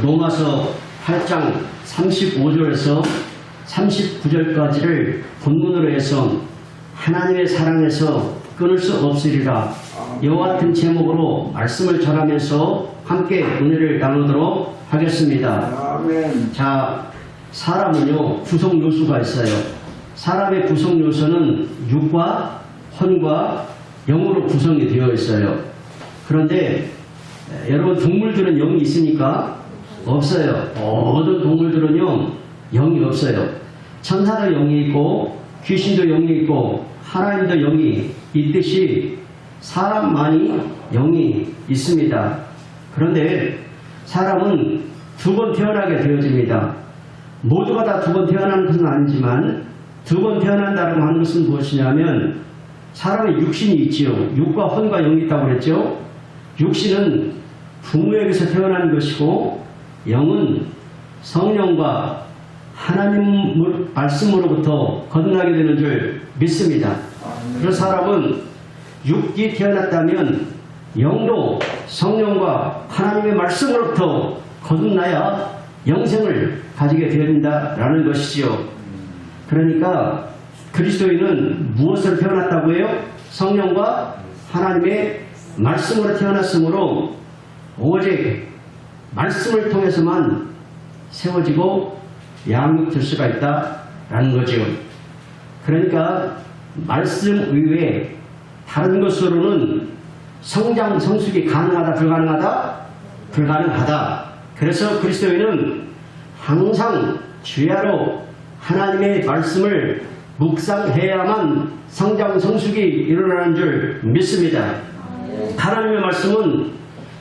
로마서 8장 35절에서 39절까지를 본문으로 해서 하나님의 사랑에서 끊을 수 없으리라 이와 같은 제목으로 말씀을 전하면서 함께 은혜를 나누도록 하겠습니다. 아멘. 자, 사람은요 구성 요소가 있어요. 사람의 구성 요소는 육과 혼과 영으로 구성이 되어 있어요. 그런데 여러분 동물들은 영이 있습니까? 없어요. 모든 동물들은요 영이 없어요. 천사도 영이 있고 귀신도 영이 있고 하나님도 영이 있듯이 사람만이 영이 있습니다. 그런데 사람은 두 번 태어나게 되어집니다. 모두가 다 두 번 태어나는 것은 아니지만 두 번 태어난다고 하는 것은 무엇이냐면 사람의 육신이 있지요. 육과 혼과 영이 있다고 그랬죠. 육신은 부모에게서 태어난 것이고 영은 성령과 하나님 말씀으로부터 거듭나게 되는 줄 믿습니다. 그래서 사람은 육이 태어났다면 영도 성령과 하나님의 말씀으로부터 거듭나야 영생을 가지게 된다라는 것이지요. 그러니까 그리스도인은 무엇을 태어났다고 해요? 성령과 하나님의 말씀으로 태어났으므로 오직 말씀을 통해서만 세워지고 양육될 수가 있다라는 거죠. 그러니까 말씀 이외에 다른 것으로는 성장, 성숙이 가능하다, 불가능하다? 불가능하다. 그래서 그리스도인은 항상 주야로 하나님의 말씀을 묵상해야만 성장, 성숙이 일어나는 줄 믿습니다. 하나님의 말씀은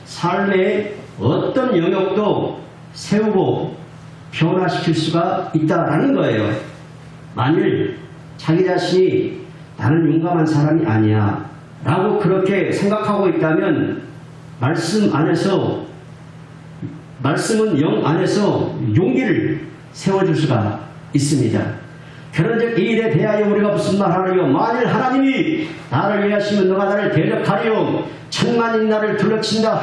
삶의 어떤 영역도 세우고 변화시킬 수가 있다라는 거예요. 만일 자기 자신이 나는 용감한 사람이 아니야 라고 그렇게 생각하고 있다면 말씀은 영 안에서 용기를 세워줄 수가 있습니다. 그런즉 이 일에 대하여 우리가 무슨 말하리요? 만일 하나님이 나를 위하시면 너가 나를 대적하리요 천만인 나를 둘러친다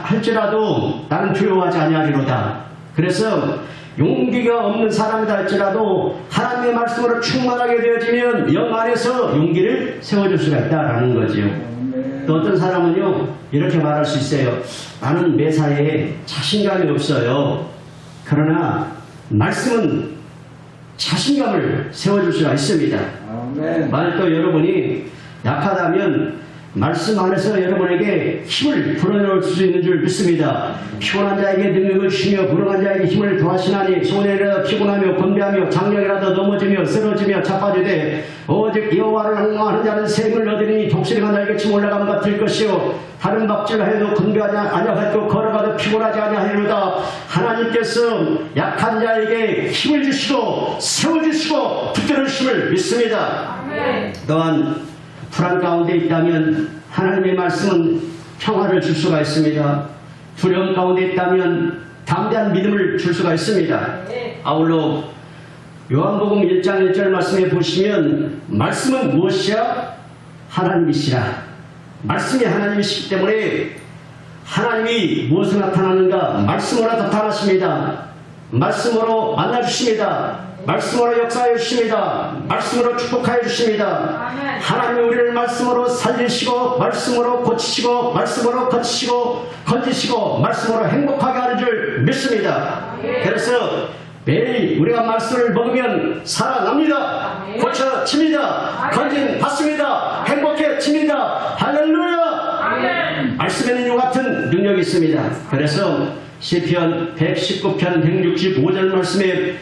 할지라도 나는 두려워하지 아니하리로다. 그래서 용기가 없는 사람이다 할지라도 하나님의 말씀으로 충만하게 되어지면 영 안에서 용기를 세워줄 수가 있다라는 거지요. 또 어떤 사람은요 이렇게 말할 수 있어요. 나는 매사에 자신감이 없어요. 그러나 말씀은 자신감을 세워줄 수가 있습니다. 만약 또 여러분이 약하다면 말씀 안에서 여러분에게 힘을 불어넣을 수 있는 줄 믿습니다. 피곤한 자에게 능력을 주시며 불응한 자에게 힘을 더하시나니 손해라도 피곤하며 건배하며 장력이라도 넘어지며 쓰러지며 자빠지되 오직 여호와를 앙망하는 자는 샘을 얻으리니 독수리가 날개치 올라감 같을 것이요 다른 박질을 해도 건배하지 아니하였고 걸어가도 피곤하지 아니하리로다. 하나님께서 약한 자에게 힘을 주시고 세워주시고 붙드는 힘을 믿습니다. 또한 불안 가운데 있다면 하나님의 말씀은 평화를 줄 수가 있습니다. 두려움 가운데 있다면 담대한 믿음을 줄 수가 있습니다. 아울러 요한복음 1장 1절 말씀에 보시면 말씀은 무엇이야? 하나님이시라. 말씀이 하나님이시기 때문에 하나님이 무엇을 나타나는가? 말씀으로 나타나십니다. 말씀으로 만나주십니다. 말씀으로 역사해 주십니다. 말씀으로 축복하여 주십니다. 하나님 우리를 말씀으로 살리시고 말씀으로 고치시고 말씀으로 거치시고 건지시고 말씀으로 행복하게 하는 줄 믿습니다. 그래서 매일 우리가 말씀을 먹으면 살아납니다. 고쳐집니다. 건진 받습니다. 행복해집니다. 할렐루야. 말씀에는 이와 같은 능력이 있습니다. 그래서 시편 119편 165절 말씀에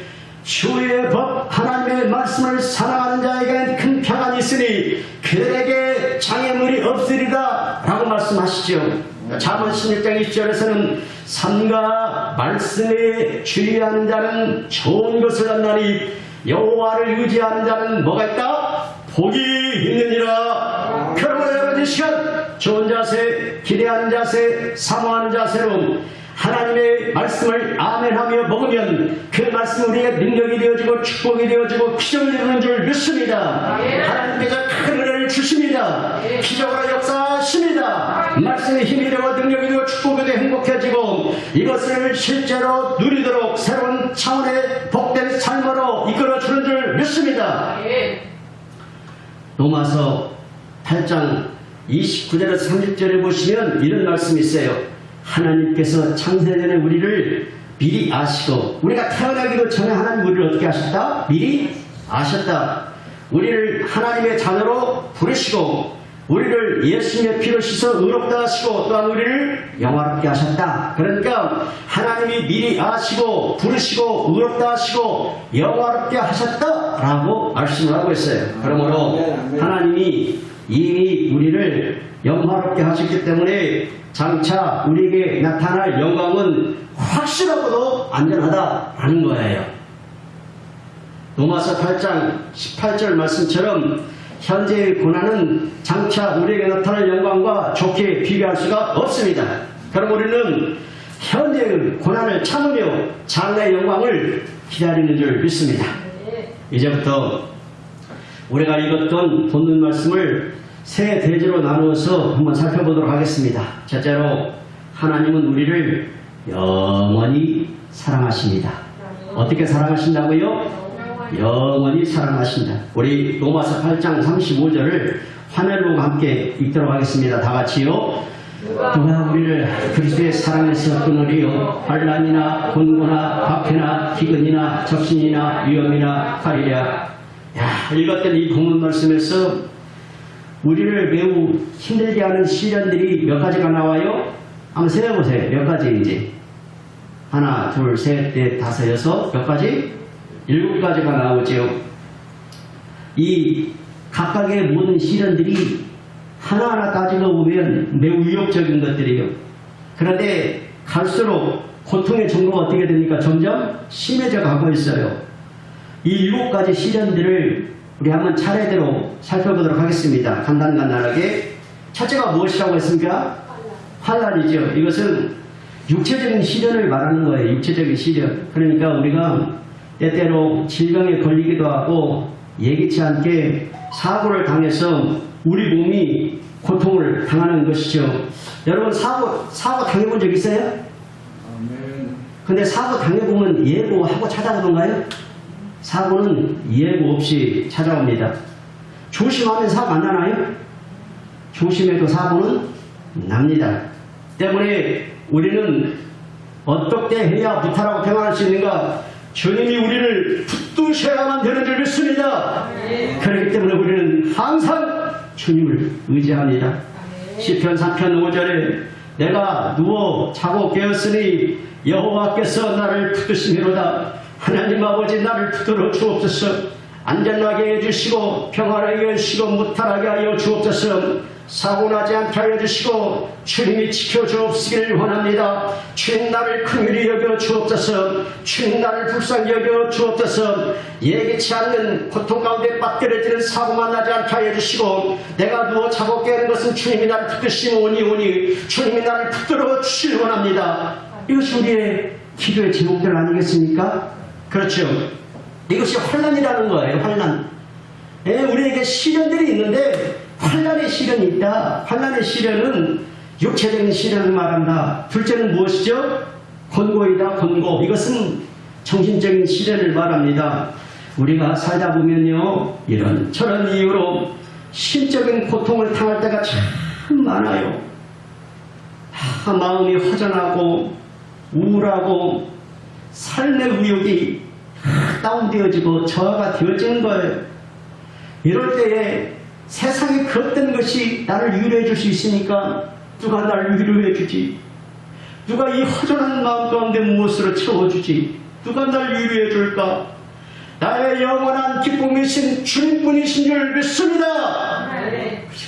주의 법 하나님의 말씀을 사랑하는 자에게는 큰 평안이 있으니 그들에게 장애물이 없으리라 라고 말씀하시죠. 잠언 16장 20절에서는 삶과 말씀에 주의하는 자는 좋은 것을 얻나니 여호와를 의지하는 자는 뭐가 있다? 복이 있느니라. 그러므로 여러분 이 시간 좋은 자세, 기대하는 자세, 사모하는 자세로 하나님의 말씀을 아멘하며 먹으면 그 말씀 우리의 능력이 되어지고 축복이 되어지고 기적이 되는 줄 믿습니다. 하나님께서 큰 은혜를 주십니다. 기적으로 역사하십니다. 말씀의 힘이 되고 능력이 되고 축복이 되고 행복해지고 이것을 실제로 누리도록 새로운 차원의 복된 삶으로 이끌어주는 줄 믿습니다. 로마서 8장 29절에서 30절에 보시면 이런 말씀이 있어요. 하나님께서 창세전에 우리를 미리 아시고, 우리가 태어나기도 전에 하나님 우리를 어떻게 하셨다? 미리 아셨다. 우리를 하나님의 자녀로 부르시고 우리를 예수님의 피로 씻어 의롭다 하시고 또한 우리를 영화롭게 하셨다. 그러니까 하나님이 미리 아시고 부르시고 의롭다 하시고 영화롭게 하셨다라고 말씀을 하고 있어요. 그러므로 하나님이 이미 우리를 영화롭게 하셨기 때문에 장차 우리에게 나타날 영광은 확실하고도 안전하다라는 거예요. 로마서 8장 18절 말씀처럼 현재의 고난은 장차 우리에게 나타날 영광과 좋게 비교할 수가 없습니다. 그럼 우리는 현재의 고난을 참으며 장래의 영광을 기다리는 줄 믿습니다. 이제부터 우리가 읽었던 본문 말씀을 세 대제로 나누어서 한번 살펴보도록 하겠습니다. 첫째로 하나님은 우리를 영원히 사랑하십니다. 어떻게 사랑하신다고요? 영원히 사랑하신다. 우리 로마서 8장 35절을 화면으로 함께 읽도록 하겠습니다. 다 같이요. 누가 우리를 그리스도의 사랑에서 끊으리요? 환난이나 곤고나 박해나 기근이나 적신이나 위험이나 칼이랴. 읽었던 이 본문 말씀에서 우리를 매우 힘들게 하는 시련들이 몇 가지가 나와요? 한번 세어보세요. 몇 가지인지. 하나, 둘, 셋, 넷, 다섯, 여섯, 몇 가지? 7가지가 나오지요. 이 각각의 모든 시련들이 하나하나 따지고 보면 매우 위협적인 것들이에요. 그런데 갈수록 고통의 정도가 어떻게 됩니까? 점점 심해져 가고 있어요. 이 7가지 시련들을 우리 한번 차례대로 살펴보도록 하겠습니다. 간단하게. 첫째가 무엇이라고 했습니까? 환난이죠. 이것은 육체적인 시련을 말하는 거예요. 육체적인 시련. 그러니까 우리가 때때로 질병에 걸리기도 하고 예기치 않게 사고를 당해서 우리 몸이 고통을 당하는 것이죠. 여러분 사고 당해본 적 있어요? 근데 사고 당해보면 예고하고 찾아오던가요? 사고는 예고 없이 찾아옵니다. 조심하면 사고 안 나나요? 조심해도 사고는 납니다. 때문에 우리는 어떻게 해야 무탈하고 평안할 수 있는가? 주님이 우리를 붙드셔야만 되는 줄 믿습니다. 그렇기 때문에 우리는 항상 주님을 의지합니다. 시편 3편 5절에 내가 누워 자고 깨었으니 여호와께서 나를 붙드시미로다. 하나님 아버지 나를 붙들어 주옵소서. 안전하게 해주시고 평안하게 해주시고 무탈하게 하여 주옵소서. 사고나지 않게 하여 주시고 주님이 지켜주옵시기를 원합니다. 주님 나를 긍휼히 여겨 주옵소서. 주님 나를 불쌍히 여겨 주옵소서. 예기치 않는 고통 가운데 빠뜨려지는 사고만 나지 않게 하여 주시고 내가 누워 자고 깨는 것은 주님이 나를 붙드시오니 주님이 나를 붙들어 주시길 원합니다. 이것이 우리의 기도의 제목들 아니겠습니까? 그렇죠. 이것이 환난이라는 거예요. 환난. 우리에게 시련들이 있는데 환난의 시련이 있다. 환난의 시련은 육체적인 시련을 말한다. 둘째는 무엇이죠? 곤고이다. 곤고. 이것은 정신적인 시련을 말합니다. 우리가 살다 보면요 이런 저런 이유로 심적인 고통을 당할 때가 참 많아요. 마음이 허전하고 우울하고 삶의 의욕이 다운되어지고 저하가 되어지는 거예요. 이럴 때에 세상에 그 어떤 것이 나를 위로해 줄 수 있으니까 누가 나를 위로해 주지? 누가 이 허전한 마음 가운데 무엇으로 채워주지? 누가 나를 위로해 줄까? 나의 영원한 기쁨이신 주님뿐이신 줄 믿습니다.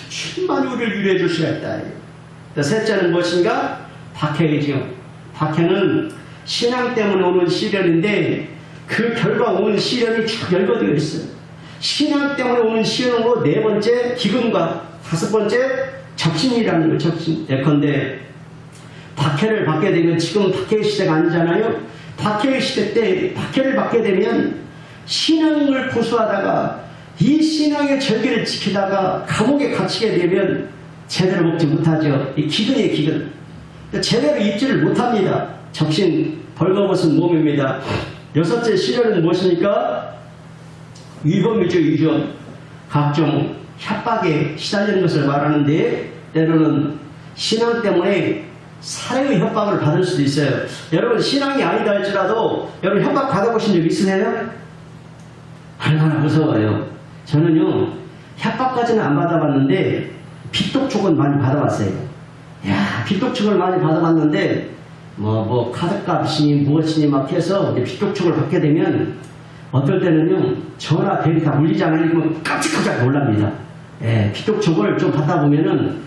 주님만 우리를 위로해 줄 수가 있다. 셋째는 무엇인가? 박해이죠. 박해는 신앙 때문에 오는 시련인데 그 결과 오는 시련이 쭉 열거되어 있어요. 신앙 때문에 오는 시련으로 네 번째 기근과 다섯 번째 적신이라는 거예요. 적신. 예컨대 박해를 받게 되면 지금 박해의 시대가 아니잖아요. 박해의 시대 때 박해를 받게 되면 신앙을 고수하다가 이 신앙의 절기를 지키다가 감옥에 갇히게 되면 제대로 먹지 못하죠. 이 기근이에요, 기근. 제대로 입지를 못합니다. 적신 벌거벗은 몸입니다. 여섯째 시련은 무엇입니까? 위험이죠, 위험. 각종 협박에 시달리는 것을 말하는데 때로는 신앙 때문에 살해의 협박을 받을 수도 있어요. 여러분 신앙이 아니다 할지라도 여러분 협박 받아보신 적 있으세요? 얼마나 무서워요. 저는요 협박까지는 안 받아봤는데 빚독촉은 많이 받아봤어요. 야, 빚독촉을 많이 받아봤는데 카드값이니 무엇이니 막 해서 빚독촉을 받게 되면 어떨 때는요 전화 벨이 다 울리지 않으면 깜짝깜짝 놀랍니다. 예, 빚독촉을 좀 받다 보면은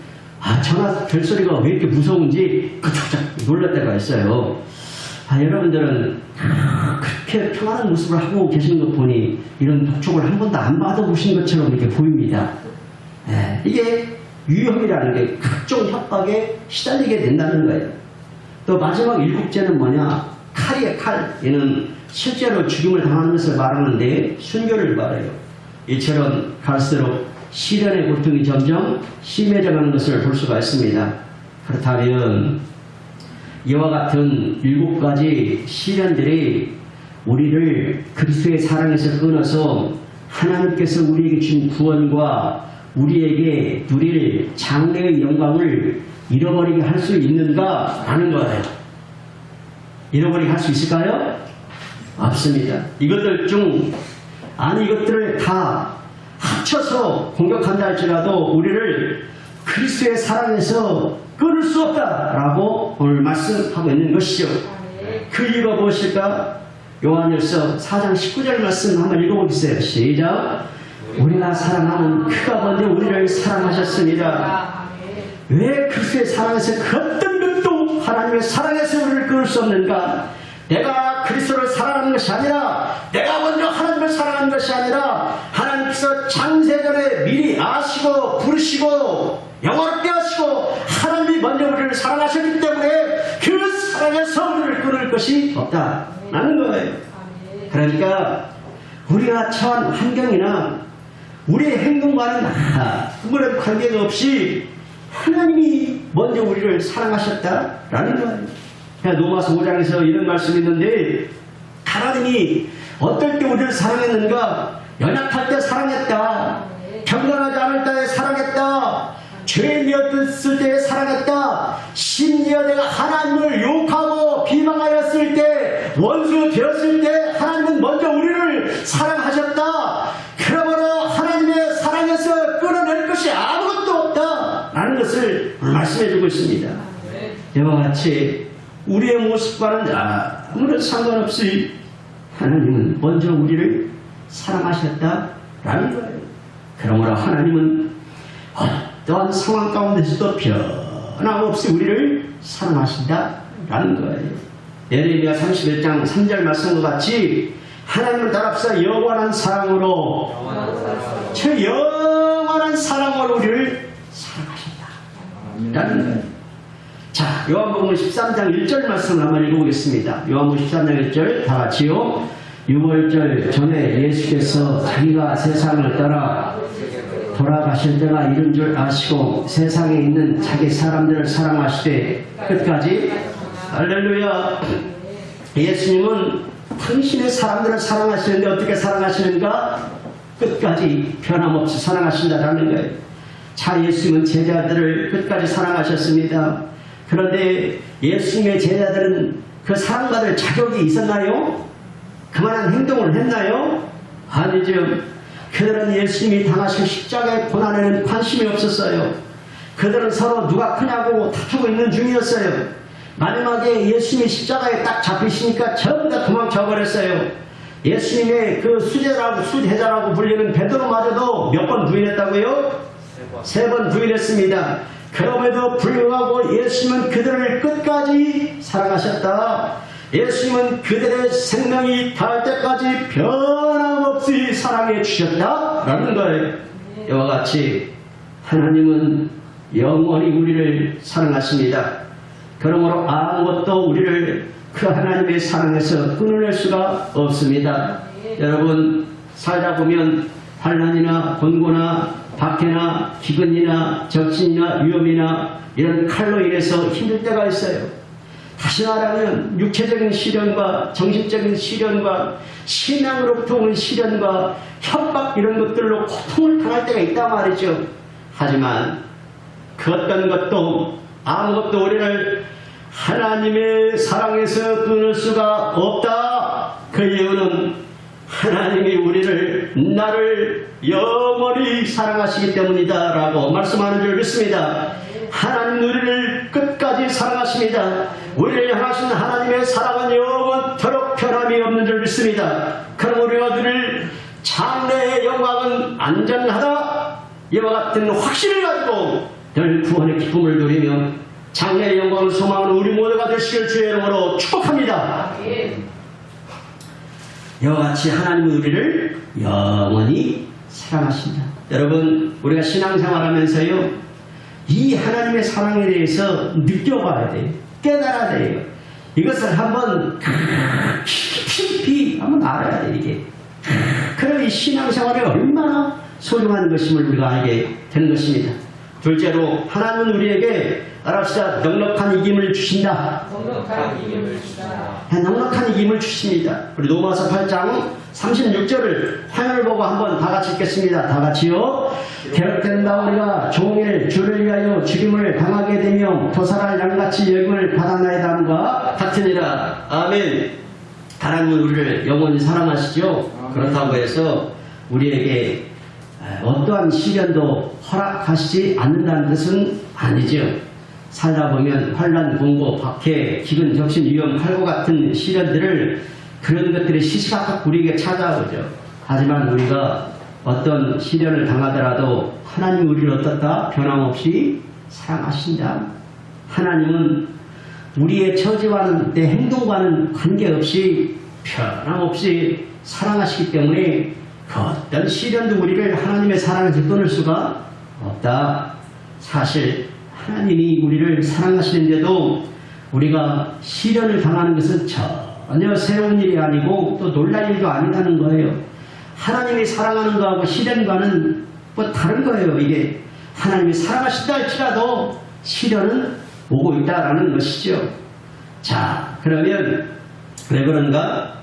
전화 벨소리가 왜 이렇게 무서운지 깜짝깜짝 놀랄 때가 있어요. 여러분들은 그렇게 평안한 모습을 하고 계시는 것 보니 이런 독촉을 한 번도 안 받아보신 것처럼 이렇게 보입니다. 예, 이게 위험이라는 게 각종 협박에 시달리게 된다는 거예요. 또 마지막 일곱째는 뭐냐? 칼이에요, 칼. 얘는 실제로 죽임을 당하는 것을 말하는데 순교를 말해요. 이처럼 갈수록 시련의 고통이 점점 심해져가는 것을 볼 수가 있습니다. 그렇다면 이와 같은 7가지 시련들이 우리를 그리스도의 사랑에서 끊어서 하나님께서 우리에게 주신 구원과 우리에게 누릴 장래의 영광을 잃어버리게 할 수 있는가 하는 거예요. 잃어버리게 할 수 있을까요? 없습니다. 이것들 중 이것들을 다 합쳐서 공격한다 할지라도 우리를 그리스도의 사랑에서 끊을 수 없다라고 오늘 말씀하고 있는 것이죠. 그 이유가 무엇일까? 요한일서 4장 19절 말씀 한번 읽어보세요. 시작. 우리가 사랑하는 그가 먼저 우리를 사랑하셨습니다. 왜 그리스도의 사랑에서 그 어떤 것도 하나님의 사랑에서 우리를 끊을 수 없는가? 내가 그리스도를 사랑하는 것이 아니라 내가 먼저 하나님을 사랑하는 것이 아니라 하나님께서 창세전에 미리 아시고 부르시고 영원롭게 하시고 하나님이 먼저 우리를 사랑하셨기 때문에 그 사랑에서 우리를 끊을 것이 없다라는 거예요. 그러니까 우리가 처한 환경이나 우리의 행동과는 아무런 관계가 없이 하나님이 먼저 우리를 사랑하셨다라는 거예요. 로마서 5장에서 이런 말씀이 있는데 하나님이 어떨 때 우리를 사랑했는가? 연약할 때 사랑했다. 경건하지 않을 때 사랑했다. 죄인이었을 때 사랑했다. 심지어 내가 하나님을 욕하고 비방하였을 때 원수 되었을 때 하나님은 먼저 우리를 사랑하셨다. 그러므로 하나님의 사랑에서 끊어낼 것이 아무것도 없다 라는 것을 말씀해주고 있습니다. 이와 같이 우리의 모습과는 아무런 상관없이 하나님은 먼저 우리를 사랑하셨다라는 거예요. 그러므로 하나님은 어떠한 상황 가운데서도 변함없이 우리를 사랑하신다라는 거예요. 예레미야 31장 3절 말씀과 같이 하나님을 따라서 영원한 사랑으로 저 영원한 사랑으로 우리를 사랑하신다라는 거예요. 자, 요한복음 13장 1절 말씀을 한번 읽어보겠습니다. 요한복음 13장 1절 다 같이요. 유월절 전에 예수께서 자기가 세상을 떠나 돌아가실 때가 이른 줄 아시고 세상에 있는 자기 사람들을 사랑하시되 끝까지 할렐루야. 예수님은 당신의 사람들을 사랑하시는데 어떻게 사랑하시는가? 끝까지 변함없이 사랑하신다라는 거예요. 자, 예수님은 제자들을 끝까지 사랑하셨습니다. 그런데 예수님의 제자들은 그 사랑받을 자격이 있었나요? 그만한 행동을 했나요? 아니죠. 그들은 예수님이 당하신 십자가의 고난에는 관심이 없었어요. 그들은 서로 누가 크냐고 다투고 있는 중이었어요. 마지막에 예수님이 십자가에 딱 잡히시니까 전부 다 도망쳐 버렸어요. 예수님의 그 수제자라고 불리는 베드로마저도 몇 번 부인했다고요? 3번 부인했습니다. 그럼에도 불구하고 예수님은 그들을 끝까지 사랑하셨다. 예수님은 그들의 생명이 닿을 때까지 변함없이 사랑해 주셨다라는 거예요. 이와 같이 하나님은 영원히 우리를 사랑하십니다. 그러므로 아무것도 우리를 그 하나님의 사랑에서 끊어낼 수가 없습니다. 여러분 살다 보면 환난이나 곤고나 박해나 기근이나 적신이나 위험이나 이런 칼로 인해서 힘들 때가 있어요. 다시 말하면 육체적인 시련과 정신적인 시련과 신앙으로부터 오는 시련과 협박 이런 것들로 고통을 당할 때가 있단 말이죠. 하지만 그 어떤 것도 아무것도 우리를 하나님의 사랑에서 끊을 수가 없다. 그 이유는 하나님이 우리를 나를 영원히 사랑하시기 때문이다 라고 말씀하는 줄 믿습니다. 하나님 우리를 끝까지 사랑하십니다. 우리를 향하신 하나님의 사랑은 영원토록 변함이 없는 줄 믿습니다. 그럼 우리가 누릴 장래의 영광은 안전하다. 이와 같은 확신을 가지고 늘 구원의 기쁨을 누리며 장래의 영광을 소망하는 우리 모두가 되시길 주의 이름으로 축복합니다. 이와 같이 하나님은 우리를 영원히 사랑하신다. 여러분, 우리가 신앙생활하면서요, 이 하나님의 사랑에 대해서 느껴봐야 돼요. 깨달아야 돼요. 이것을 한번 깊이 한번 알아야 돼요. 이게. 그럼 이 신앙생활이 얼마나 소중한 것임을 우리가 알게 되는 것입니다. 둘째로, 하나님은 우리에게 알합시다. 넉넉한 이김을 주신다. 넉넉한 이김을 주신다. 넉넉한 이김을 주십니다. 우리 로마서 8장 36절을 화면을 보고 한번 다 같이 읽겠습니다. 다 같이요. 기록된 바 우리가 종일 주를 위하여 죽임을 당하게 되며 도살할 양같이 여김을 받아나이다함과 같으니라. 아멘. 하나님은 우리를 영원히 사랑하시죠. 그렇다고 해서 우리에게 어떠한 시련도 허락하시지 않는다는 뜻은 아니죠. 살다 보면 환난, 공고, 박해, 기근, 적신, 위험, 칼과 같은 시련들을 그런 것들이 시시각각 우리에게 찾아오죠. 하지만 우리가 어떤 시련을 당하더라도 하나님 우리를 어떻다? 변함없이 사랑하신다. 하나님은 우리의 처지와는 내 행동과는 관계없이 변함없이 사랑하시기 때문에 그 어떤 시련도 우리를 하나님의 사랑에서 끊을 수가 없다. 사실 하나님이 우리를 사랑하시는데도 우리가 시련을 당하는 것은 전혀 새로운 일이 아니고 또 놀랄 일도 아니라는 거예요. 하나님이 사랑하는 거하고 시련과는 뭐 다른 거예요. 이게 하나님이 사랑하신다 할지라도 시련은 오고 있다라는 것이죠. 자, 그러면 왜 그런가?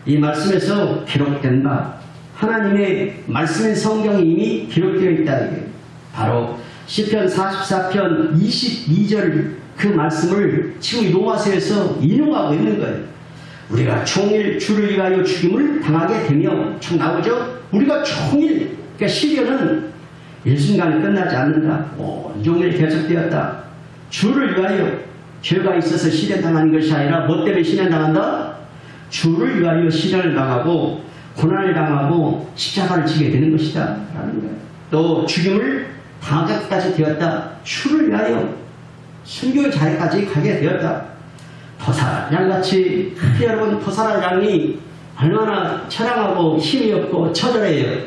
이 말씀에서 기록된 바 하나님의 말씀인 성경이 이미 기록되어 있다. 이게 바로 시편 44편 22절 그 말씀을 지금 로마서에서 인용하고 있는 거예요. 우리가 종일 주를 위하여 죽임을 당하게 되며 쭉 나오죠. 우리가 종일 그러니까 시련은 일순간에 끝나지 않는다. 온종일 계속되었다. 주를 위하여 죄가 있어서 시련당하는 것이 아니라 뭐 때문에 시련당한다? 주를 위하여 시련을 당하고 고난을 당하고 십자가를 지게 되는 것이다 라는 거예요. 또 죽임을 당하기까지 되었다. 주를 위하여 순교의 자리까지 가게 되었다. 도살할 양같이 여러분 도살할 양이 얼마나 처량하고 힘이 없고 처절해요.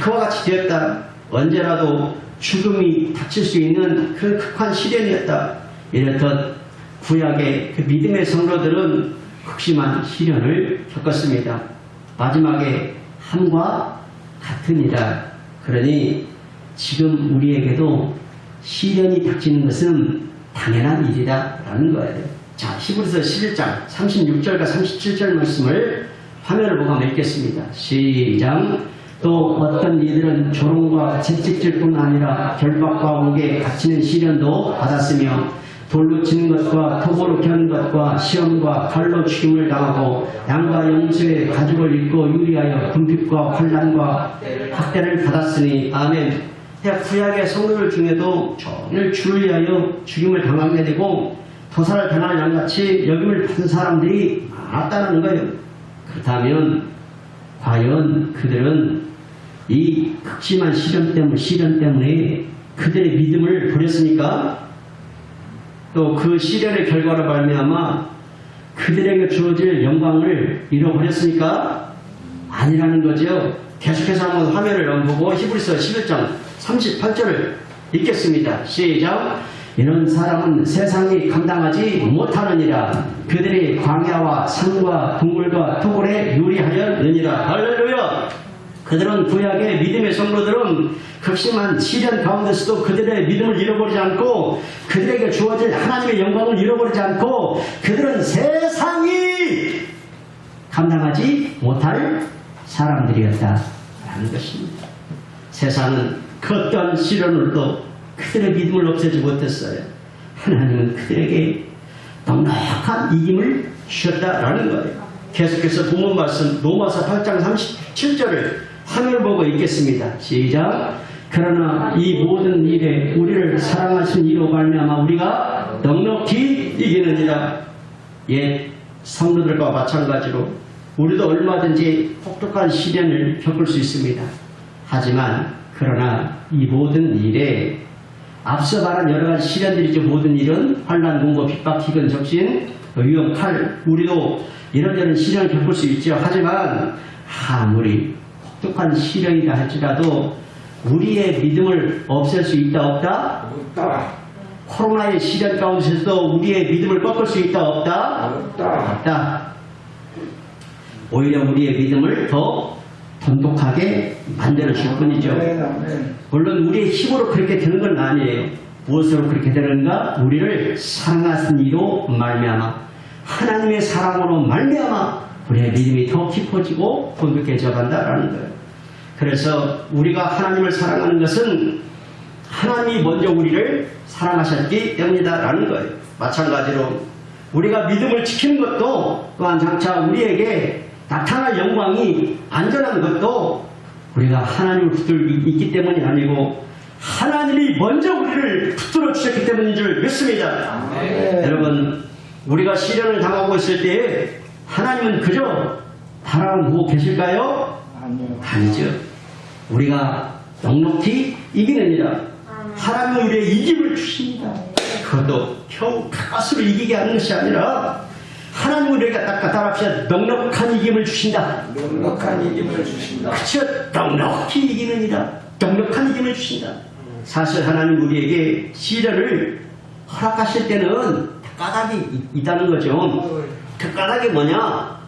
그와 같이 되었다. 언제라도 죽음이 닥칠 수 있는 그 극한 시련이었다. 이렇듯 구약의 그 믿음의 성도들은 극심한 시련을 겪었습니다. 마지막에 함과 같으니라. 그러니 지금 우리에게도 시련이 닥치는 것은 당연한 일이다 라는 거예요. 자, 히브리서 11장 36절과 37절 말씀을 화면을 보고 한번 읽겠습니다. 시작. 또 어떤 이들은 조롱과 채찍질 뿐 아니라 결박과 옥에 갇히는 시련도 받았으며 돌로 치는 것과 톱으로 겨는 것과 시험과 칼로 죽임을 당하고 양과 영수의 가죽을 입고 유리하여 궁핍과 환난과 학대를 받았으니 아멘. 구약의 성도들 중에도 종일 주를 위하여 죽임을 당하게 되고 도살을 당하는 양같이 여김을 받은 사람들이 많았다는 거예요. 그렇다면 과연 그들은 이 극심한 시련 때문에 그들의 믿음을 버렸으니까 또 그 시련의 결과로 말미암아 그들에게 주어질 영광을 잃어버렸으니까 아니라는 거죠. 계속해서 한번 화면을 보고 히브리서 11장 38절을 읽겠습니다. 시작. 이런 사람은 세상이 감당하지 못하느니라. 그들이 광야와 산과 동물과 토굴에 유리하였느니라. 할렐루야. 그들은 구약의 믿음의 성도들은 극심한 시련 가운데서도 그들의 믿음을 잃어버리지 않고 그들에게 주어질 하나님의 영광을 잃어버리지 않고 그들은 세상이 감당하지 못할 사람들이었다라는 것입니다. 세상은 그 어떤 시련으로도 그들의 믿음을 없애지 못했어요. 하나님은 그들에게 넉넉한 이김을 주셨다라는 거예요. 계속해서 본문 말씀 로마서 8장 37절을 화면을 보고 읽겠습니다. 시작. 그러나 이 모든 일에 우리를 사랑하신 이로 말미암아 우리가 넉넉히 이기느니라. 옛 성도들과 마찬가지로 우리도 얼마든지 혹독한 시련을 겪을 수 있습니다. 하지만 그러나 이 모든 일에 앞서 말한 여러 가지 시련들이죠. 모든 일은 환난, 공고, 핍박, 기근, 적신, 위험, 칼, 우리도 이런저런 시련을 겪을 수 있죠. 하지만 아무리 혹독한 시련이다 할지라도 우리의 믿음을 없앨 수 있다 없다? 없다. 코로나의 시련 가운데서도 우리의 믿음을 꺾을 수 있다 없다? 없다. 없다. 오히려 우리의 믿음을 더 돈독하게 만들어줄 뿐이죠. 물론 우리의 힘으로 그렇게 되는 건 아니에요. 무엇으로 그렇게 되는가? 우리를 사랑하신 이로 말미암아 하나님의 사랑으로 말미암아 우리의 믿음이 더 깊어지고 돈독해져 간다라는 거예요. 그래서 우리가 하나님을 사랑하는 것은 하나님이 먼저 우리를 사랑하셨기 때문이다라는 거예요. 마찬가지로 우리가 믿음을 지키는 것도 또한 장차 우리에게 나타날 영광이 안전한 것도 우리가 하나님을 붙들고 있기 때문이 아니고 하나님이 먼저 우리를 붙들어 주셨기 때문인 줄 믿습니다. 여러분, 우리가 시련을 당하고 있을 때 하나님은 그저 바라보고 계실까요? 아니죠. 우리가 넉넉히 이기느니라. 하나님은 우리의 이김을 주십니다. 그것도 겨우 가스로 이기게 하는 것이 아니라 하나님은 우리에게 딱 따라합시다. 넉넉한 이김을 주신다. 넉넉한 이김을 주신다. 그쵸? 넉넉히 이기느니라. 넉넉한 이김을 주신다. 사실 하나님 우리에게 시련을 허락하실 때는 까닭이 있다는 거죠. 그 까닭이 뭐냐?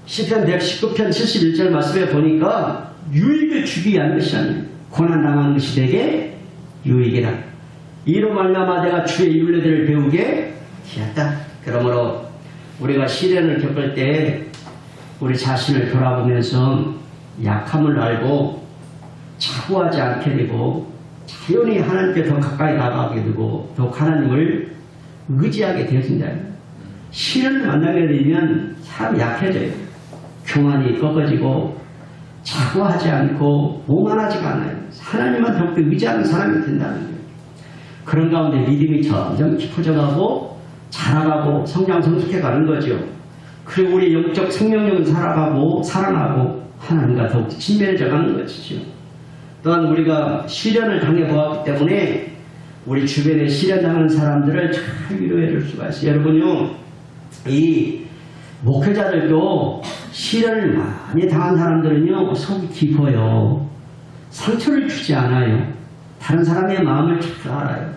시편 119편 71절 말씀에 보니까 유익을 주기 위한 것이 아니에요. 고난당한 것이 되게 유익이라. 이로 말미암아 내가 주의 율례들을 배우게 되었다. 그러므로 우리가 시련을 겪을 때 우리 자신을 돌아보면서 약함을 알고 자고하지 않게 되고 자연히 하나님께 더 가까이 나가게 되고 더욱 하나님을 의지하게 되어진다. 시련을 만나게 되면 사람이 약해져요. 교만이 꺾어지고 자고하지 않고 오만하지가 않아요. 하나님만 더욱더 의지하는 사람이 된다는 거예요. 그런 가운데 믿음이 점점 깊어져가고 자라가고 성장 성숙해 가는 거죠. 그리고 우리 영적 생명력은 살아가고 살아나고 하나님과 더욱 친밀해져 가는 것이죠. 또한 우리가 시련을 당해보았기 때문에 우리 주변에 시련 당하는 사람들을 잘 위로해 줄 수가 있어요. 여러분요, 이 목회자들도 시련을 많이 당한 사람들은요 속이 깊어요. 상처를 주지 않아요. 다른 사람의 마음을 잘 알아요.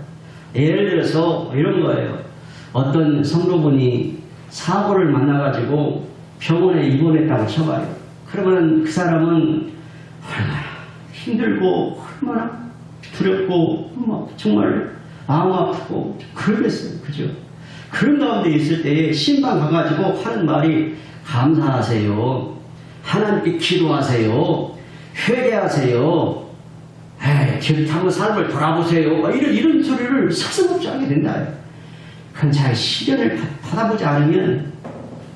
예를 들어서 이런 거예요. 어떤 성도분이 사고를 만나가지고 병원에 입원했다고 쳐봐요. 그러면 그 사람은 얼마나 힘들고 얼마나 두렵고 막 정말 마음 아프고 그러겠어요. 그죠? 그런 가운데 있을 때에 신방 가가지고 하는 말이 감사하세요. 하나님께 기도하세요. 회개하세요. 한번 삶을 돌아보세요. 이런 소리를 서슴없이 하게 된다. 그건 잘 시련을 받아보지 않으면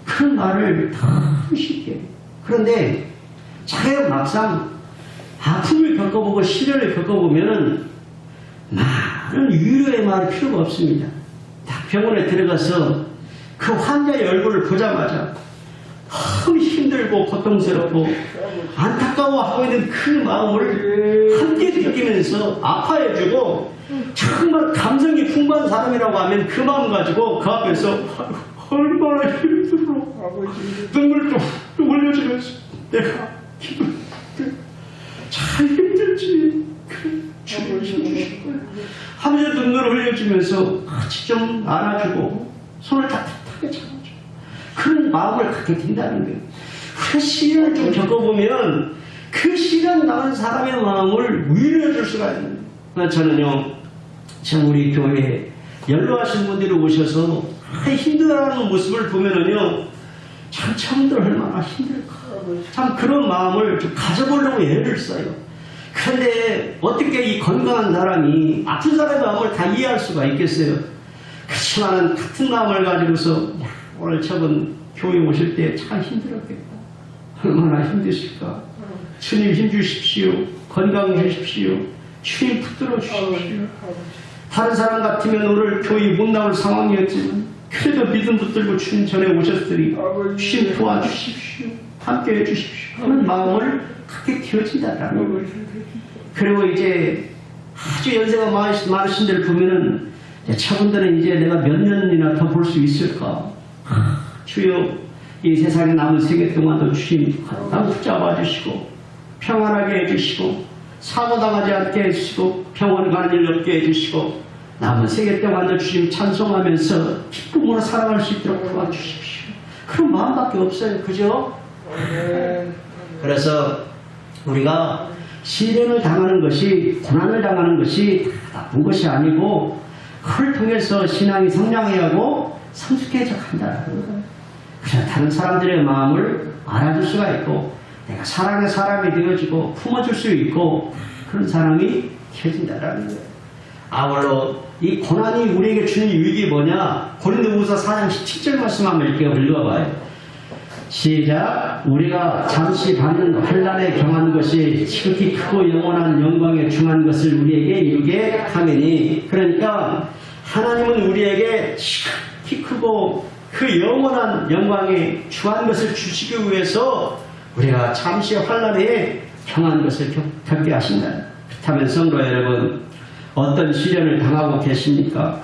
그런 말을 더 쉽게. 그런데 자기가 막상 아픔을 겪어보고 시련을 겪어보면 많은 위로의 말이 필요가 없습니다. 딱 병원에 들어가서 그 환자의 얼굴을 보자마자 너무 힘들고 고통스럽고 안타까워하고 있는 그 마음을 함께 느끼면서 아파해주고 정말 감성이 풍부한 사람이라고 하면 그 마음 가지고 그 앞에서 얼마나 힘들어 눈물도 흘려주면서 내가 잘 힘들지 주님 힘주실 거야 하면서 눈물을 흘려주면서 같이 좀 안아주고 손을 따뜻하게 잡아주고 그런 마음을 갖게 된다는 거예요. 우리가 시련을 좀 겪어보면 그 시련 당한 사람의 마음을 위로해 줄 수가 있는 거예요. 저는요, 참 우리 교회에 연로하신 분들이 오셔서 힘들어하는 모습을 보면은요, 참 처음들 얼마나 힘들까. 참 그런 마음을 좀 가져보려고 애를 써요. 그런데 어떻게 이 건강한 사람이 아픈 사람의 마음을 다 이해할 수가 있겠어요? 그렇지만 같은 마음을 가지고서 오늘 저분 교회 오실 때 참 힘들었겠다. 얼마나 힘드실까. 주님 힘주십시오. 건강 주십시오. 주님 붙들어 주십시오. 다른 사람 같으면 오늘 교회 못 나올 상황이었지만 그래도 믿음 붙들고 주님 전에 오셨으니 주님 도와주십시오. 함께 해주십시오. 그런 마음을 갖게 되어진다라는 거예요. 그리고 이제 아주 연세가 많으신 데를 보면은 저분들은 이제 내가 몇 년이나 더 볼 수 있을까. 주여 이 세상에 남은 세계 동안도 주님 남 붙잡아 주시고 평안하게 해주시고 사고당하지 않게 해주시고 병원 가는 일 없게 해주시고 남은 세계 동안도 주님 찬송하면서 기쁨으로 살아갈 수 있도록 도와주십시오. 그런 마음밖에 없어요. 그죠? 그래서 우리가 시련을 당하는 것이 고난을 당하는 것이 나쁜 것이 아니고 그걸 통해서 신앙이 성장해야 하고 성숙해져 간다는 거예요. 그래서 다른 사람들의 마음을 알아줄 수가 있고 내가 사랑의 사람이 되어지고 품어줄 수 있고 그런 사람이 되어진다는 거예요. 아울러 이 고난이 우리에게 주는 유익이 뭐냐? 고린도후서 4장 17절 말씀 한번 읽어봐요. 시작. 우리가 잠시 받는 환난에 경한 것이 지극히 크고 영원한 영광에 중한 것을 우리에게 이루게 하매니. 그러니까 하나님은 우리에게 지극히 크고 그 영원한 영광에 중한 것을 주시기 위해서 우리가 잠시 환난에 경한 것을 겪게 하신다. 그렇다면 성도 여러분, 어떤 시련을 당하고 계십니까?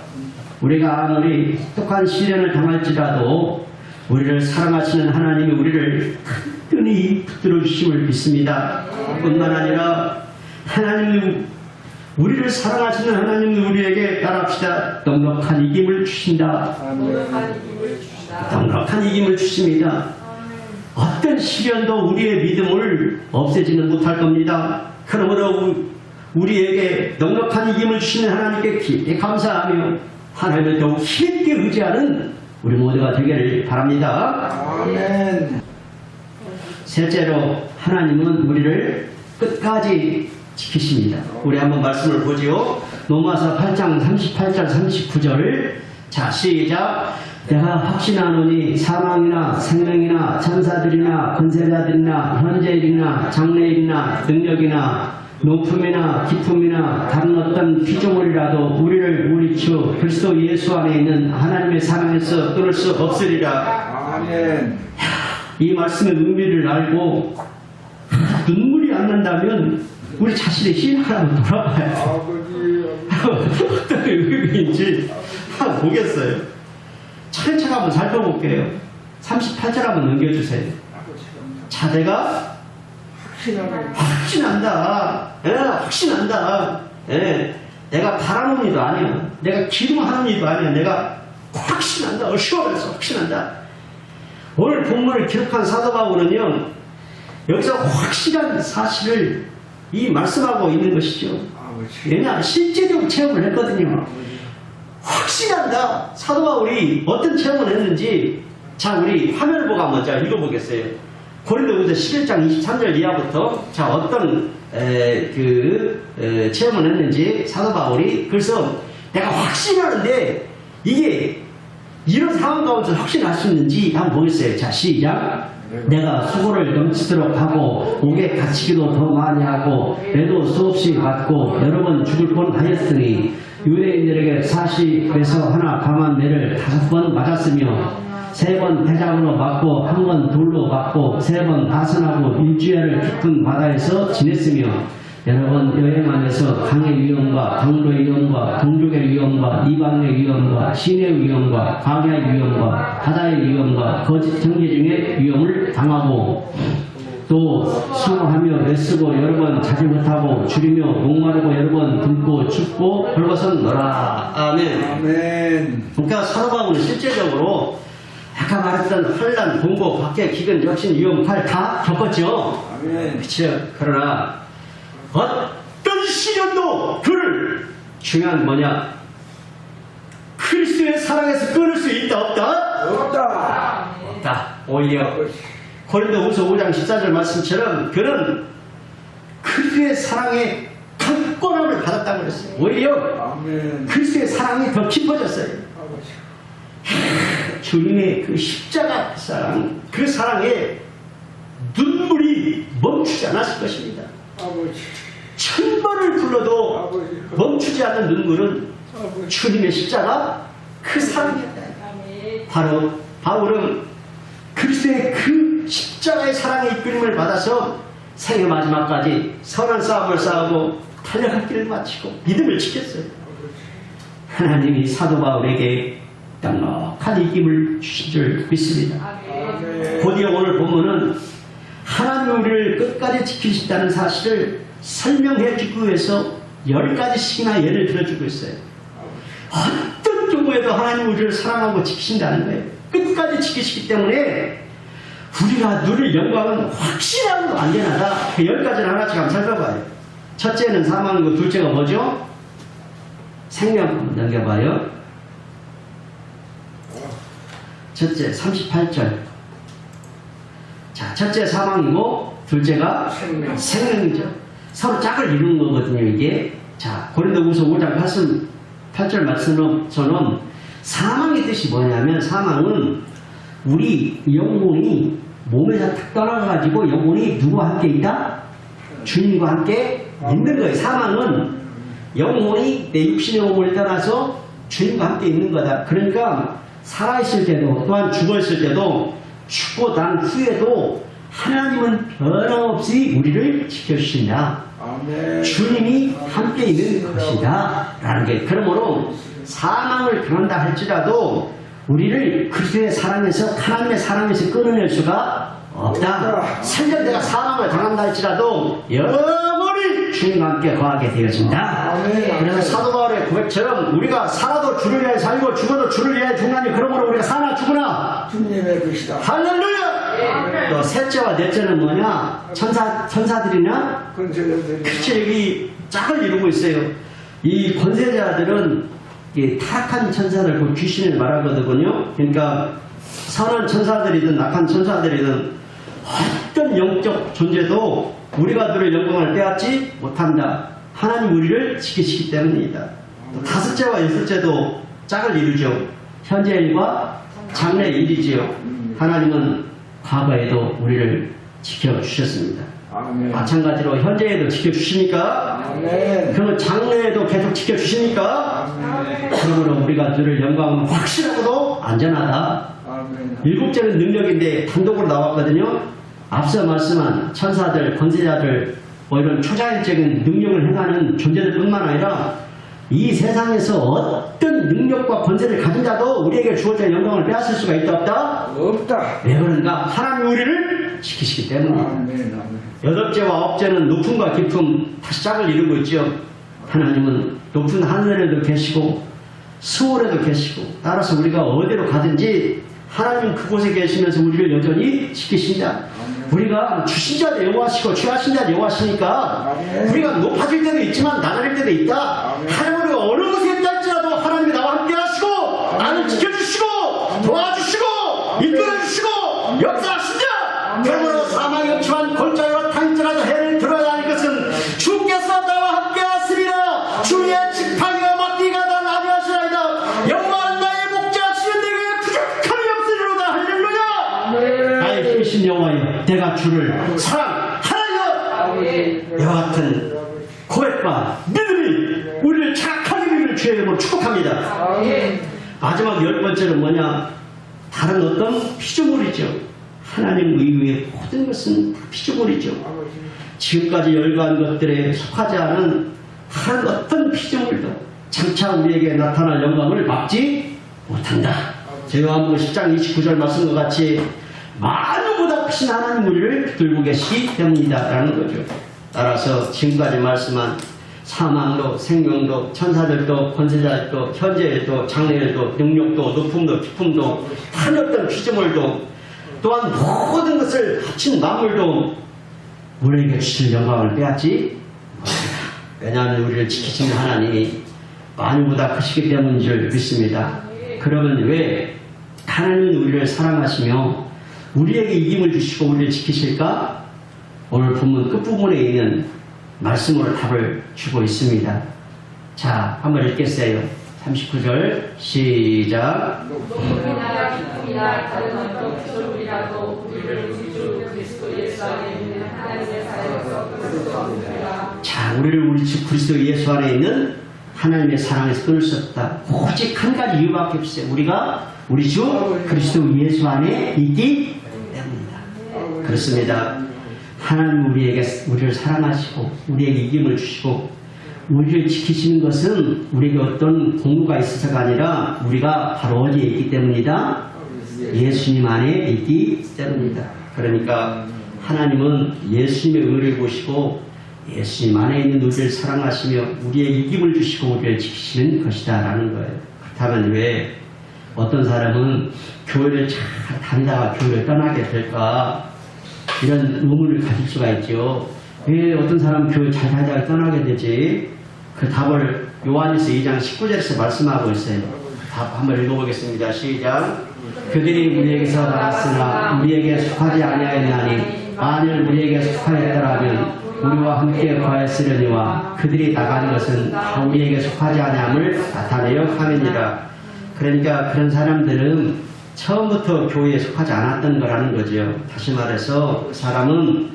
우리가 아무리 혹독한 시련을 당할지라도 우리를 사랑하시는 하나님이 우리를 끈히 붙들어 주심을 믿습니다. 뿐만 아니라 하나님이 우리를 사랑하시는 하나님이 우리에게 따라합시다. 넉넉한 이김을 주신다. 넉넉한 이김을 주십니다. 어떤 시련도 우리의 믿음을 없애지는 못할 겁니다. 그러므로 우리에게 넉넉한 이김을 주시는 하나님께 깊이 감사하며 하나님을 더욱 힘있게 의지하는 우리 모두가 되기를 바랍니다. 아멘. 셋째로 하나님은 우리를 끝까지 지키십니다. 우리 한번 말씀을 보지요. 로마서 8장 38절 39절. 자, 시작. 내가 확신하노니 사망이나 생명이나 천사들이나 권세자들이나 현재일이나 장래일이나 능력이나 높음이나 기쁨이나 다른 어떤 피조물이라도 우리를 우리 주 그리스도 예수 안에 있는 하나님의 사랑에서 끊을 수 없으리라. 아멘. 이 말씀의 의미를 알고 눈물이 안 난다면 우리 자신의 신앙을 돌아봐요. 어떤 의미인지 한번 보겠어요. 차례차례 한번 살펴볼게요. 38절 한번 넘겨주세요. 자, 내가 확신한다. 예, 확신한다. 예, 내가 바라는 일도 아니야. 내가 기도하는 일도 아니야. 내가 확신한다. 어시원해서 확신한다. 오늘 본문을 기록한 사도 바울은요, 여기서 확실한 사실을 이 말씀하고 있는 것이죠. 왜냐, 실제적으로 체험을 했거든요. 확신한다. 사도 바울이 어떤 체험을 했는지, 자, 우리 화면을 보고 한번 자 읽어보겠어요. 고린도후서 11장 23절 이하부터 자 어떤 체험을 했는지 사도 바울이. 그래서 내가 확신하는데 이게 이런 상황 가운데 확신할 수 있는지 한번 보겠어요. 자, 시작. 내가 수고를 넘치도록 하고 옥에 갇히기도 더 많이 하고 애도 수없이 받고 여러 번 죽을 뻔하였으니 유대인들에게 40에서 하나 감한 매를 5번 맞았으며 3번 대장으로 맞고 1번 돌로 맞고 3번 다선하고 일주일을 깊은 바다에서 지냈으며 여러 번 여행하면서 강의 위험과 강로의 위험과 동족의 위험과 이방의 위험과 신의 위험과 광야의 위험과 바다의 위험과 거짓 정죄 중에 위험을 당하고 또 수고하며 애쓰고 여러 번 자지 못하고 줄이며 목마르고 여러 번 굶고 춥고 헐벗었노라. 아멘. 아멘. 그러니까 사도 바울은 실제적으로 아까 말했던 환난, 공고, 박해, 기근, 적신, 위험, 칼 다 겪었죠. 아멘. 그렇죠. 그러나 어떤 시련도 그를 중요한 뭐냐? 그리스도의 사랑에서 끊을 수 있다 없다? 없다. 없다. 오히려 고린도후서 5장 14절 말씀처럼 그는 그리스도의 사랑의 강권함을 받았다고 그랬어요. 오히려 아멘. 그리스도의 사랑이 더 깊어졌어요. 아버지. 주님의 그 십자가 사랑, 그 사랑에 눈물이 멈추지 않았을 것입니다. 아버지. 천 번을 불러도 아버지. 멈추지 않는 눈물은 아버지. 주님의 십자가 그 사랑이었다. 바로 바울은 그리스도의 그 십자가의 사랑의 이끌림을 받아서 생애 마지막까지 선한 싸움을 싸우고 달려갈 길을 마치고 믿음을 지켰어요. 하나님이 사도 바울에게 넉넉한 이김을 주신 줄 믿습니다. 아멘. 곧이어 오늘 본문은 하나님 우리를 끝까지 지키신다는 사실을 설명해 주기 위해서 10가지씩이나 예를 들어주고 있어요. 어떤 경우에도 하나님 우리를 사랑하고 지키신다는 거예요. 끝까지 지키시기 때문에 우리가 누릴 영광은 확실하고 안전하다. 그 10가지를 하나씩 한번 살펴봐요. 첫째는 사망이고 둘째가 뭐죠? 생명. 한번 넘겨봐요. 첫째 38절. 자, 첫째 사망이고 둘째가 생명이죠. 서로 짝을 이루는 거거든요, 이게. 자, 고린도후서 5장 8절 말씀처럼 사망의 뜻이 뭐냐면 사망은 우리 영혼이 몸에서 탁 떠나가지고 영혼이 누구와 함께 있다? 주님과 함께 있는 거예요. 사망은 영혼이 내 육신의 몸을 떠나서 주님과 함께 있는 거다. 그러니까 살아있을 때도 또한 죽어있을 때도 죽고 난 후에도 하나님은 변함없이 우리를 지켜주신다. 아멘. 주님이 함께 있는 것이다. 라는 게 그러므로 사망을 당한다 할지라도 우리를 그리스도의 사랑에서 하나님의 사랑에서 끊어낼 수가 없다. 설령 내가 사망을 당한다 할지라도 영원히 주님과 함께 거하게 되어진다. 아멘. 그래서 사도 바울의 고백처럼 우리가 살아도 주를 위하여 살고 죽어도 주를 위하여 죽나니 그러므로 우리가 사나 죽으나 주님의 것이다. 할렐루야. 또 셋째와 넷째는 뭐냐? 천사들이나 권세자들이. 그치, 여기 짝을 이루고 있어요. 이 권세자들은 이 타락한 천사들, 그 귀신을 말하거든요. 그러니까 선한 천사들이든 악한 천사들이든 어떤 영적 존재도 우리가 들을 영광을 빼앗지 못한다. 하나님 우리를 지키시기 때문이다. 또 다섯째와 여섯째도 짝을 이루죠. 현재 일과 장래 일이지요. 하나님은 과거에도 우리를 지켜주셨습니다. 아멘. 마찬가지로 현재에도 지켜주시니까 아멘. 그러면 장래에도 계속 지켜주시니까 아멘. 그러므로 우리가 누릴 영광은 확실하고도 안전하다. 아멘. 일곱째는 능력인데 단독으로 나왔거든요. 앞서 말씀한 천사들, 권세자들 뭐 이런 초자연적인 능력을 행하는 존재들 뿐만 아니라 이 세상에서 어떤 능력과 권세를 가진 자도 우리에게 주어진 영광을 빼앗을 수가 있다 없다? 없다. 왜 그런가? 하나님 우리를 지키시기 때문입니다. 아멘. 아멘. 여덟째와 아홉째는 높음과 깊음 다시 짝을 이루고 있죠. 하나님은 높은 하늘에도 계시고 수월에도 계시고 따라서 우리가 어디로 가든지 하나님 그곳에 계시면서 우리를 여전히 지키신다. 우리가 주신 자도 여호와시고 취하신 자도 여호와시니까 우리가 높아질 때도 있지만 낮아질 때도 있다. 하나님 우리가 어느 곳에 있다 할지라도 하나님이 나와 함께 하시고 나를 지켜주시고 도와주시고 이끌어주시고 역사하신다. 그러므로 사망이 없지만 골짜기와 탕자라도 해를 들어야 하는 것은 주께서 나와 함께 하시리라. 주의 지팡이와 막기가 날 아니하시나이다. 여호와는 나의 목자시는 내게 부족함이 없으리로다. 할렐루야. 나의 힘이신 여호와여 내가 주를 사랑하나이다. 이와 같은 고백과 믿음이 우리를 착하게 이루는 주의 이름으로 축복합니다. 마지막 10번째는 뭐냐? 다른 어떤 피조물이죠. 하나님 의외의 모든 것은 피조물이죠. 지금까지 열거한 것들에 속하지 않은 다른 어떤 피조물도 장차 우리에게 나타날 영광을 막지 못한다. 요한복음 10장 29절 말씀과 같이 만우보다 크신 하나님 우리를 붙들고 계시기 때문이다 라는 거죠. 따라서 지금까지 말씀한 사망도 생명도 천사들도 권세자들도 현재일도 장래일도 능력도 높음도 깊음도 다른 어떤 피조물도 또한 모든 것을 합친 만물도 우리에게 주신 영광을 빼앗지 못합니다. 왜냐하면 우리를 지키시는 하나님이 만유보다 크시기 때문인 줄 믿습니다. 그러면 왜 하나님은 우리를 사랑하시며 우리에게 이김을 주시고 우리를 지키실까? 오늘 본문 끝부분에 있는 말씀으로 답을 주고 있습니다. 자, 한번 읽겠어요. 39절 시작. 노동이나 기쁨이나 다른 어떤 기술이라도 우리를 우리 주 그리스도 예수 안에 있는 하나님의 사랑에서 끊을 수 없느니라. 자, 우리를 우리 주 그리스도 예수 안에 있는 하나님의 사랑에서 끊을 수 없다. 오직 한 가지 이유밖에 없어요. 우리가 우리 주 그리스도 예수 안에 있기 때문이다. 그렇습니다. 하나님 우리를 사랑하시고 우리에게 이김을 주시고 우리를 지키시는 것은 우리에게 어떤 공로가 있어서가 아니라 우리가 바로 어디에 있기 때문이다. 예수님 안에 있기 때문이다. 그러니까 하나님은 예수님의 의를 보시고 예수님 안에 있는 우리를 사랑하시며 우리에게 이김을 주시고 우리를 지키시는 것이다 라는 거예요. 그렇다면 왜 어떤 사람은 교회를 잘 다니다가 교회를 떠나게 될까 이런 의문을 가질 수가 있죠. 왜 어떤 사람은 교회 잘 다니다가 떠나게 되지? 그 답을 요한일서 2장 19절에서 말씀하고 있어요. 답 한번 읽어보겠습니다. 시작. 그들이 우리에게서 나갔으나 우리에게 속하지 아니하였나니 만일 우리에게 속하였더라면 우리와 함께 거하였으려니와 그들이 나간 것은 다 우리에게 속하지 아니함을 나타내려 함이니라. 그러니까 그런 사람들은 처음부터 교회에 속하지 않았던 거라는 거죠. 다시 말해서 그 사람은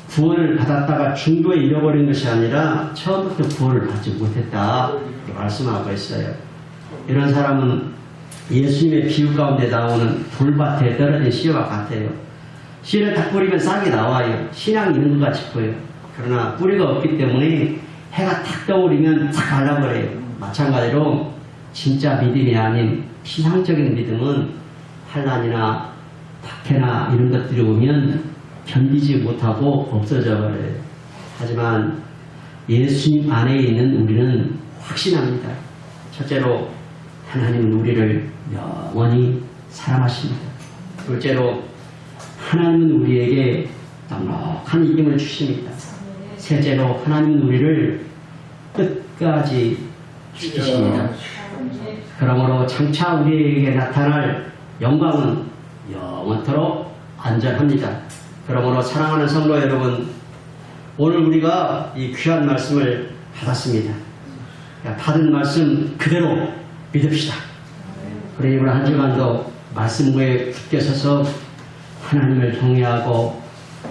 구원을 받았다가 중도에 잃어버린 것이 아니라 처음부터 구원을 받지 못했다 이렇게 말씀하고 있어요. 이런 사람은 예수님의 비유 가운데 나오는 돌밭에 떨어진 씨와 같아요. 씨를 딱 뿌리면 싹이 나와요. 신앙이 있는 것 같이 보여요. 그러나 뿌리가 없기 때문에 해가 탁 떠오르면 탁 갈라버려요. 마찬가지로 진짜 믿음이 아닌 피상적인 믿음은 환난이나 박해나 이런 것들이 오면 견디지 못하고 없어져 버려요. 하지만 예수님 안에 있는 우리는 확신합니다. 첫째로 하나님은 우리를 영원히 사랑하십니다. 둘째로 하나님은 우리에게 넉넉한 이김을 주십니다. 셋째로 하나님은 우리를 끝까지 지키십니다. 그러므로 장차 우리에게 나타날 영광은 영원토록 안전합니다. 그러므로 사랑하는 성도 여러분, 오늘 우리가 이 귀한 말씀을 받았습니다. 받은 말씀 그대로 믿읍시다. 그러니 오늘 한 주간도 말씀에 굳게 서서 하나님을 경외하고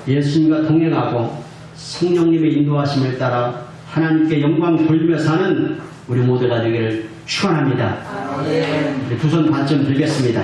예수님과 동행하고 성령님의 인도하심을 따라 하나님께 영광 돌리며 사는 우리 모두가 되기를 축원합니다. 두 손 반쯤 들겠습니다.